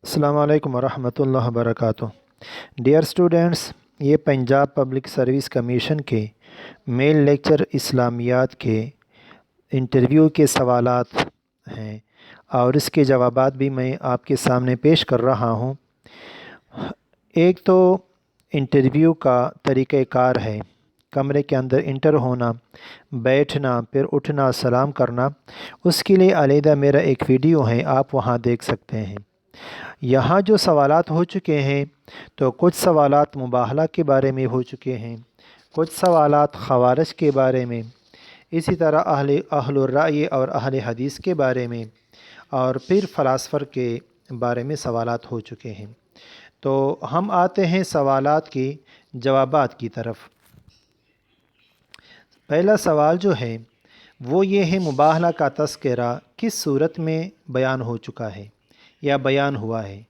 السلام علیکم ورحمۃ اللہ وبرکاتہ۔ ڈیئر اسٹوڈنٹس، یہ پنجاب پبلک سروس کمیشن کے میل لیکچر اسلامیات کے انٹرویو کے سوالات ہیں اور اس کے جوابات بھی میں آپ کے سامنے پیش کر رہا ہوں۔ ایک تو انٹرویو کا طریقہ کار ہے، کمرے کے اندر انٹر ہونا، بیٹھنا، پھر اٹھنا، سلام کرنا۔ اس کے لیے علیحدہ میرا ایک ویڈیو ہے، آپ وہاں دیکھ سکتے ہیں۔ یہاں جو سوالات ہو چکے ہیں تو کچھ سوالات مباہلہ کے بارے میں ہو چکے ہیں، کچھ سوالات خوارج کے بارے میں، اسی طرح اہل الرأی اور اہل حدیث کے بارے میں، اور پھر فلاسفر کے بارے میں سوالات ہو چکے ہیں۔ تو ہم آتے ہیں سوالات کے جوابات کی طرف۔ پہلا سوال جو ہے وہ یہ ہے، مباہلہ کا تذکرہ کس صورت میں بیان ہو چکا ہے یا بیان ہوا ہے؟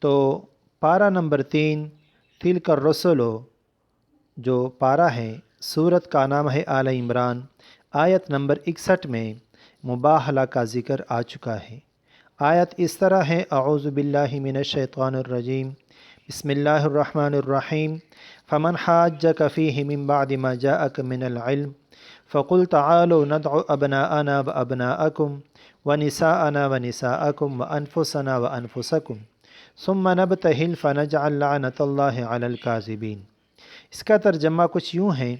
تو پارہ نمبر 3 تلک الرسل، جو پارہ ہے، سورت کا نام ہے آل عمران، آیت نمبر 61 میں مباہلہ کا ذکر آ چکا ہے۔ آیت اس طرح ہے، اعوذ باللہ من الشیطان الرجیم، بسم اللہ الرحمن الرحیم، فمن حاجک فیہ من بعد ما جاءک من العلم فقل تعالوا ندع ابناءنا وابناءکم ونساءنا ونساءکم وانفسنا وانفسکم ثم نبتہل فنجعل لعنۃ اللہ علی الکاذبین۔ اس کا ترجمہ کچھ یوں ہے،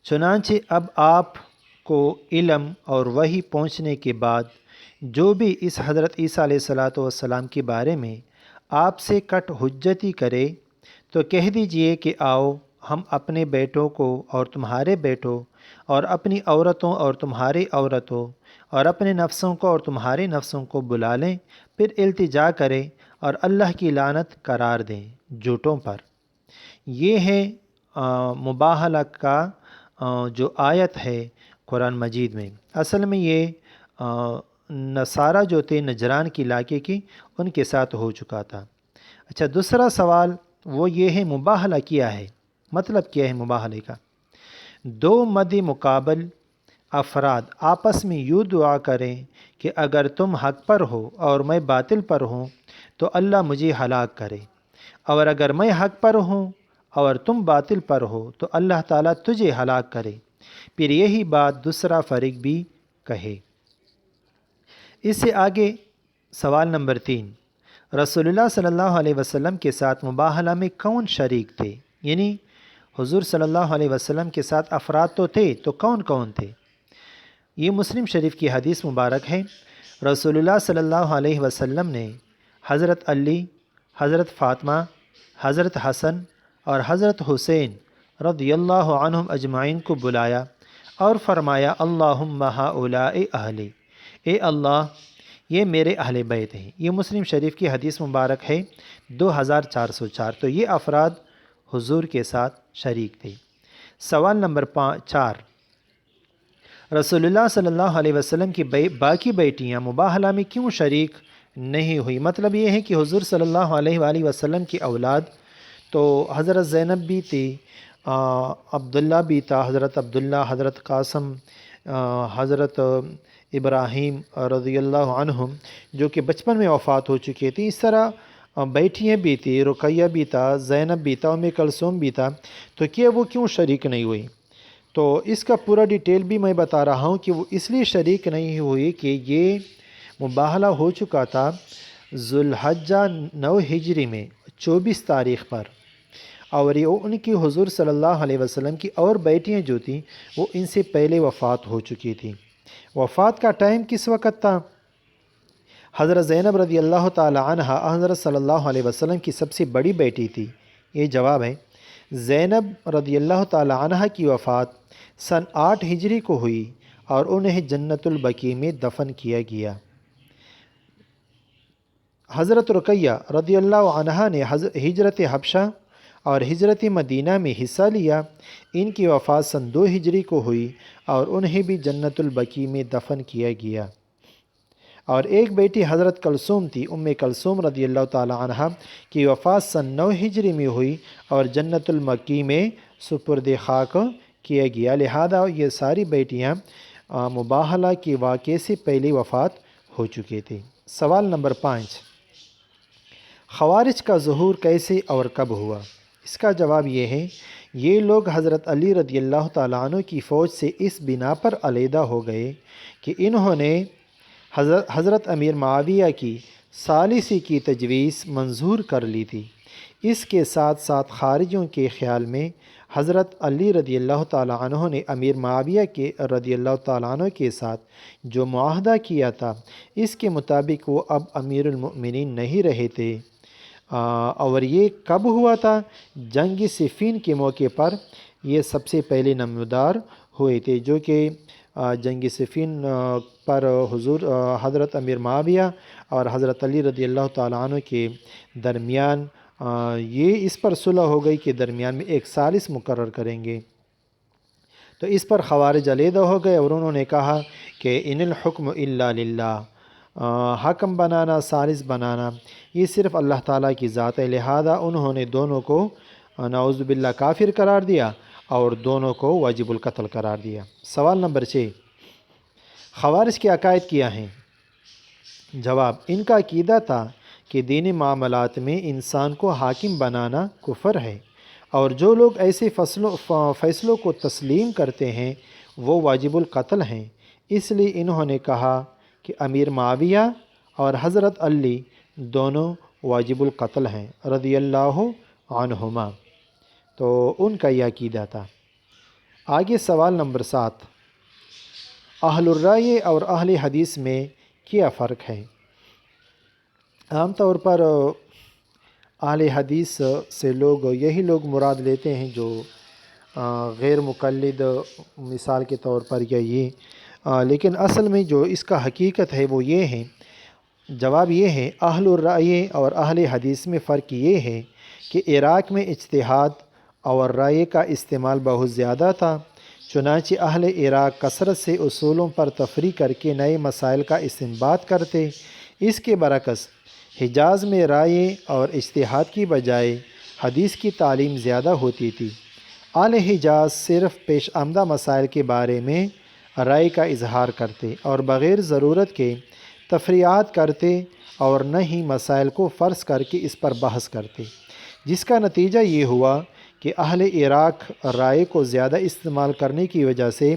چنانچہ اب آپ کو علم اور وحی پہنچنے کے بعد جو بھی اس حضرت عیسیٰ علیہ السلام کے بارے میں آپ سے کٹ حجتی کرے تو کہہ دیجئے کہ آؤ ہم اپنے بیٹوں کو اور تمہارے بیٹوں، اور اپنی عورتوں اور تمہاری عورتوں، اور اپنے نفسوں کو اور تمہارے نفسوں کو بلا لیں، پھر التجا کریں اور اللہ کی لعنت قرار دیں جھوٹوں پر۔ یہ ہے مباہلہ کا جو آیت ہے قرآن مجید میں۔ اصل میں یہ نصارہ جو تھے نجران کے علاقے کی، ان کے ساتھ ہو چکا تھا۔ اچھا، دوسرا سوال وہ یہ ہے، مباہلہ کیا ہے؟ مطلب کیا ہے مباہلے کا؟ دو مد مقابل افراد آپس میں یوں دعا کریں کہ اگر تم حق پر ہو اور میں باطل پر ہوں تو اللہ مجھے ہلاک کرے، اور اگر میں حق پر ہوں اور تم باطل پر ہو تو اللہ تعالیٰ تجھے ہلاک کرے، پھر یہی بات دوسرا فریق بھی کہے۔ اس سے آگے سوال نمبر 3، رسول اللہ صلی اللہ علیہ وسلم کے ساتھ مباہلہ میں کون شریک تھے؟ یعنی حضور صلی اللہ علیہ وسلم کے ساتھ افراد تو تھے، تو کون کون تھے؟ یہ مسلم شریف کی حدیث مبارک ہے۔ رسول اللہ صلی اللہ علیہ وسلم نے حضرت علی، حضرت فاطمہ، حضرت حسن اور حضرت حسین رضی اللہ عنہم اجمعین کو بلایا اور فرمایا، اللہم ہؤلاء اہلی، اے اللہ یہ میرے اہل بیت ہیں۔ یہ مسلم شریف کی حدیث مبارک ہے 2404۔ تو یہ افراد حضور کے ساتھ شریک تھے۔ سوال نمبر 4، رسول اللہ صلی اللہ علیہ وسلم کی باقی بیٹیاں مباہلہ میں کیوں شریک نہیں ہوئی؟ مطلب یہ ہے کہ حضور صلی اللہ علیہ وآلہ وسلم کی اولاد تو حضرت زینب بھی تھی، عبداللہ بھی تھا، حضرت عبداللہ، حضرت قاسم، حضرت ابراہیم رضی اللہ عنہم جو کہ بچپن میں وفات ہو چکے تھے۔ اس طرح بیٹیاں بھی تھی، رقیہ بھی تھا، زینب بھی تھا، ام کلثوم بھی تھا، تو کیا وہ کیوں شریک نہیں ہوئی؟ تو اس کا پورا ڈیٹیل بھی میں بتا رہا ہوں کہ وہ اس لیے شریک نہیں ہوئی کہ یہ مباہلہ ہو چکا تھا ذوالحجہ 9 ہجری میں 24 تاریخ پر، اور یہ ان کی حضور صلی اللہ علیہ وسلم کی اور بیٹیاں جو تھیں وہ ان سے پہلے وفات ہو چکی تھیں۔ وفات کا ٹائم کس وقت تھا؟ حضرت زینب رضی اللہ تعالی عنہ حضرت صلی اللہ علیہ وسلم کی سب سے بڑی بیٹی تھی۔ یہ جواب ہے، زینب رضی اللہ تعالی عنہ کی وفات سن 8 ہجری کو ہوئی اور انہیں جنت البقیع میں دفن کیا گیا۔ حضرت رقیہ رضی اللہ عنہ نے ہجرت حبشہ اور ہجرت مدینہ میں حصہ لیا۔ ان کی وفات سن 2 ہجری کو ہوئی اور انہیں بھی جنت البقیع میں دفن کیا گیا۔ اور ایک بیٹی حضرت کلثوم تھی، ام کلثوم رضی اللہ تعالی عنہ کی وفات سن 9 ہجری میں ہوئی اور جنت البقیع میں سپرد خاک کیا گیا۔ لہذا یہ ساری بیٹیاں مباہلہ کے واقعے سے پہلے وفات ہو چکے تھے۔ سوال نمبر 5، خوارج کا ظہور کیسے اور کب ہوا؟ اس کا جواب یہ ہے، یہ لوگ حضرت علی رضی اللہ تعالیٰ عنہ کی فوج سے اس بنا پر علیحدہ ہو گئے کہ انہوں نے حضرت امیر معاویہ کی ثالثی کی تجویز منظور کر لی تھی۔ اس کے ساتھ ساتھ خارجیوں کے خیال میں حضرت علی رضی اللہ تعالیٰ عنہ نے امیر معاویہ کے رضی اللہ تعالیٰ عنہ کے ساتھ جو معاہدہ کیا تھا، اس کے مطابق وہ اب امیر المؤمنین نہیں رہے تھے۔ اور یہ کب ہوا تھا؟ جنگ صفین کے موقع پر یہ سب سے پہلے نمودار ہوئے تھے، جو کہ جنگ صفین پر حضرت امیر معاویہ اور حضرت علی رضی اللہ تعالیٰ عنہ کے درمیان یہ اس پر صلح ہو گئی کہ درمیان میں ایک ثالث مقرر کریں گے۔ تو اس پر خوارج علیحدہ ہو گئے اور انہوں نے کہا کہ ان الحکم الا للہ، حکم بنانا، ثالث بنانا یہ صرف اللہ تعالیٰ کی ذات ہے، لہذا انہوں نے دونوں کو نعوذ باللہ کافر قرار دیا اور دونوں کو واجب القتل قرار دیا۔ سوال نمبر 6، خوارج کے عقائد کیا ہیں؟ جواب، ان کا عقیدہ تھا کہ دینی معاملات میں انسان کو حاکم بنانا کفر ہے، اور جو لوگ ایسے فیصلوں کو تسلیم کرتے ہیں وہ واجب القتل ہیں۔ اس لیے انہوں نے کہا کہ امیر معاویہ اور حضرت علی دونوں واجب القتل ہیں رضی اللہ عنہما۔ تو ان کا یہ عقیدہ تھا۔ آگے سوال نمبر 7، اہل الرائے اور اہل حدیث میں کیا فرق ہے؟ عام طور پر اہل حدیث سے یہی لوگ مراد لیتے ہیں جو غیر مقلد، مثال کے طور پر لیکن اصل میں جو اس کا حقیقت ہے وہ یہ ہے۔ جواب یہ ہے، اہل الرائے اور اہل حدیث میں فرق یہ ہے کہ عراق میں اجتہاد اور رائے کا استعمال بہت زیادہ تھا، چنانچہ اہل عراق کثرت سے اصولوں پر تفریع کر کے نئے مسائل کا استنباط کرتے۔ اس کے برعکس حجاز میں رائے اور اجتہاد کی بجائے حدیث کی تعلیم زیادہ ہوتی تھی۔ اہل حجاز صرف پیش آمدہ مسائل کے بارے میں رائے کا اظہار کرتے اور بغیر ضرورت کے تفریعات کرتے، اور نہ ہی مسائل کو فرض کر کے اس پر بحث کرتے، جس کا نتیجہ یہ ہوا کہ اہل عراق رائے کو زیادہ استعمال کرنے کی وجہ سے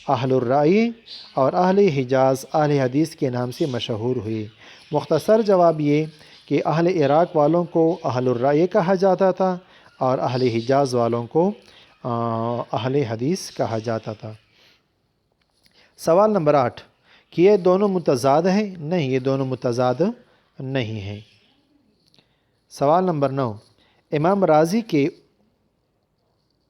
اہل الرائے اور اہل حجاز اہل حدیث کے نام سے مشہور ہوئے۔ مختصر جواب یہ کہ اہل عراق والوں کو اہل الرائے کہا جاتا تھا اور اہل حجاز والوں کو اہل حدیث کہا جاتا تھا۔ سوال نمبر 8، کہ یہ دونوں متضاد ہیں؟ نہیں، یہ دونوں متضاد نہیں ہیں۔ سوال نمبر 9، امام رازی کے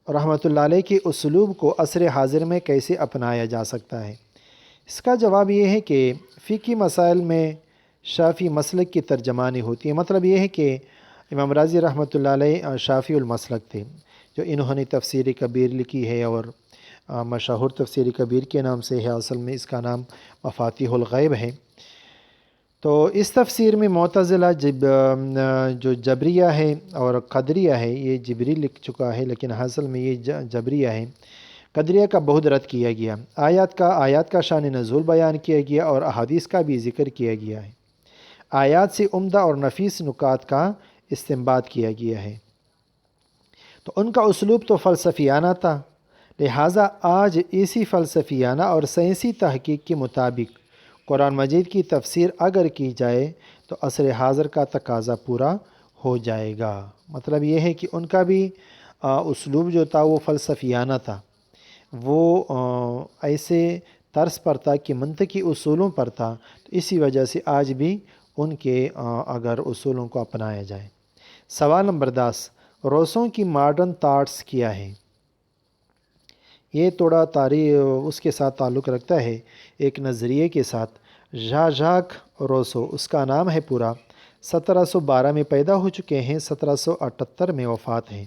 رحمۃ اللہ علیہ کے اسلوب کو عصر حاضر میں کیسے اپنایا جا سکتا ہے؟ اس کا جواب یہ ہے کہ فقہی مسائل میں شافعی مسلک کی ترجمانی ہوتی ہے۔ مطلب یہ ہے کہ امام رازی رحمۃ اللہ علیہ شافعی المسلک تھے، جو انہوں نے تفسیر کبیر لکھی ہے اور مشہور تفسیر کبیر کے نام سے ہے، اصل میں اس کا نام مفاتیح الغیب ہے۔ تو اس تفسیر میں معتزلہ جو جبریہ ہے اور قدریہ ہے، یہ جبری لکھ چکا ہے لیکن اصل میں یہ جبریہ ہے، قدریہ کا بہت رد کیا گیا، آیات کا شان نزول بیان کیا گیا اور احادیث کا بھی ذکر کیا گیا ہے، آیات سے عمدہ اور نفیس نکات کا استنباط کیا گیا ہے۔ تو ان کا اسلوب تو فلسفیانہ تھا، لہٰذا آج اسی فلسفیانہ اور سائنسی تحقیق کے مطابق قرآن مجید کی تفسیر اگر کی جائے تو عصر حاضر کا تقاضا پورا ہو جائے گا۔ مطلب یہ ہے کہ ان کا بھی اسلوب جو تھا وہ فلسفیانہ تھا، وہ ایسے طرز پر تھا کہ منطقی اصولوں پر تھا، تو اسی وجہ سے آج بھی ان کے اگر اصولوں کو اپنایا جائے۔ سوال نمبر 10، روسوں کی ماڈرن تھاٹس کیا ہے؟ یہ تھوڑا تاریخ اس کے ساتھ تعلق رکھتا ہے، ایک نظریے کے ساتھ۔ ژاک روسو اس کا نام ہے پورا، 1712 میں پیدا ہو چکے ہیں، 1778 میں وفات ہیں،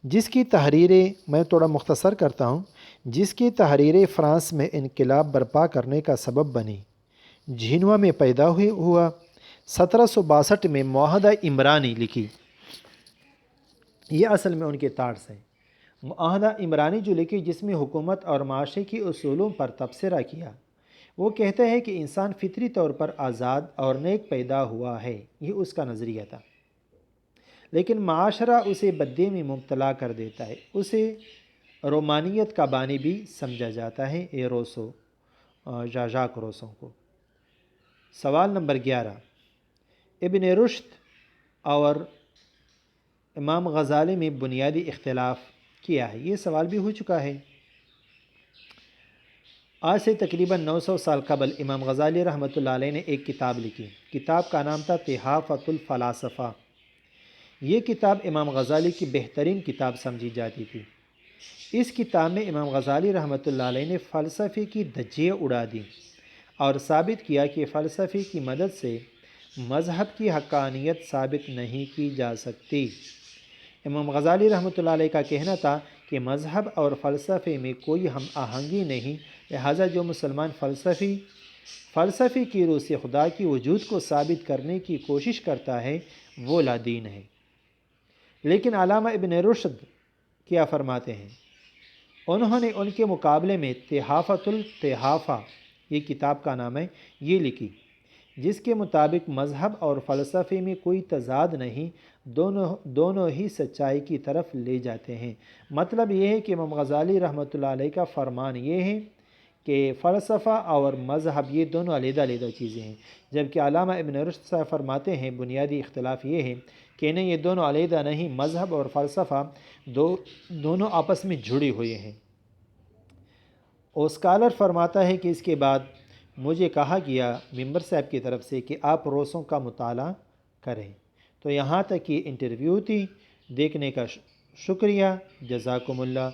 جس کی تحریریں میں تھوڑا مختصر کرتا ہوں، جس کی تحریریں فرانس میں انقلاب برپا کرنے کا سبب بنی۔ جینوا میں پیدا ہوا، 1762 میں معاہدہ عمرانی لکھی۔ یہ اصل میں ان کے تھاٹس ہیں، معاہدہ عمرانی جو لکھی، جس میں حکومت اور معاشرے کی اصولوں پر تبصرہ کیا۔ وہ کہتے ہیں کہ انسان فطری طور پر آزاد اور نیک پیدا ہوا ہے، یہ اس کا نظریہ تھا۔ لیکن معاشرہ اسے بدے میں مبتلا کر دیتا ہے، اسے رومانیت کا بانی بھی سمجھا جاتا ہے، روسو ژاک روسو کو۔ سوال نمبر 11، ابن رشد اور امام غزالی میں بنیادی اختلاف کیا ہے؟ یہ سوال بھی ہو چکا ہے۔ آج سے تقریباً 900 سال قبل امام غزالی رحمۃ اللہ علیہ نے ایک کتاب لکھی، کتاب کا نام تھا تحافۃ الفلاسفہ۔ یہ کتاب امام غزالی کی بہترین کتاب سمجھی جاتی تھی۔ اس کتاب میں امام غزالی رحمۃ اللہ علیہ نے فلسفے کی دھجیاں اڑا دیں اور ثابت کیا کہ فلسفے کی مدد سے مذہب کی حقانیت ثابت نہیں کی جا سکتی۔ امام غزالی رحمۃ اللہ علیہ کا کہنا تھا کہ مذہب اور فلسفے میں کوئی ہم آہنگی نہیں، لہٰذا جو مسلمان فلسفے کی روح سے خدا کی وجود کو ثابت کرنے کی کوشش کرتا ہے وہ لا دین ہے۔ لیکن علامہ ابن رشد کیا فرماتے ہیں؟ انہوں نے ان کے مقابلے میں تحافۃ التحافہ، یہ کتاب کا نام ہے، یہ لکھی، جس کے مطابق مذہب اور فلسفے میں کوئی تضاد نہیں، دونوں ہی سچائی کی طرف لے جاتے ہیں۔ مطلب یہ ہے کہ امام غزالی رحمۃ اللہ علیہ کا فرمان یہ ہے کہ فلسفہ اور مذہب یہ دونوں علیحدہ علیحدہ چیزیں ہیں، جبکہ علامہ ابن رشد صاحب فرماتے ہیں بنیادی اختلاف یہ ہے کہ نہیں، یہ دونوں علیحدہ نہیں، مذہب اور فلسفہ دونوں آپس میں جڑے ہوئے ہیں۔ اور اسکالر فرماتا ہے کہ اس کے بعد مجھے کہا گیا ممبر صاحب کی طرف سے کہ آپ روسوں کا مطالعہ کریں۔ تو یہاں تک یہ انٹرویو تھی، دیکھنے کا شکریہ، جزاکم اللہ۔